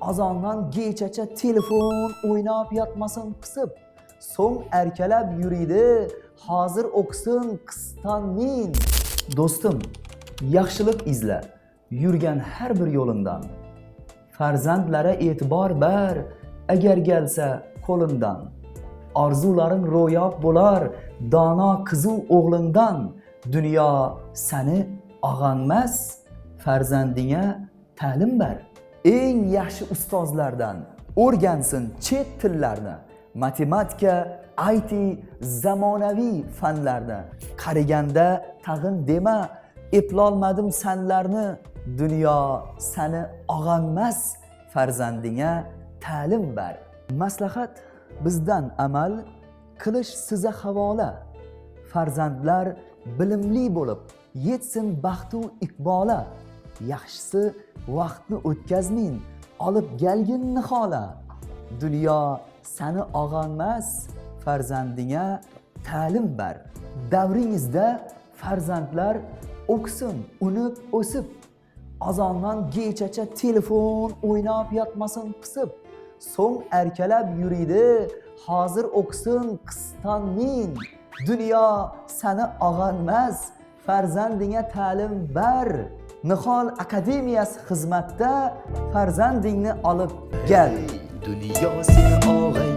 azondan kechacha telefon o'ynab yotmasin qisib, so'ng erkalab yuridi, hozir o'qisin qistan men. Do'stim, yaxshilik izla, yurgan har bir yo'lindan. Farzandlara e'tibor ber, agar kelsa qo'lindan. Orzularing ro'yob bo'lar, dono qizu o'g'lindan. Dunyo seni og'anmas, farzandingga ta'lim ber. Eng yaxshi ustozlardan o'rgansin chet tillarni, matematika, IT, zamonaviy fanlarni. Qariganda tag'in dema, eplolmadim sanlarni. Dunyo seni og'anmas, farzandingga ta'lim ber. Maslahat bizdan amal, qilish siza havola. Farzandlar bilimli bo'lib, yetsin baxtu iqbola. Yaxshisi vaqtni o'tkazmin, olib kelgin nihola. Dunyo seni og'anmas, farzandingga ta'lim ber. Davringizda farzandlar o'qisin, unib o'sib, azondan kechacha telefon o'ynab yotmasin qisib, so'ng erkalab yuridi, hozir o'qisin qistan men. Dunyo seni og'anmas, farzandingga ta'lim ber. Nihol akademiyasi xizmatda farzandingni olib kel. Dunyo seni og'ay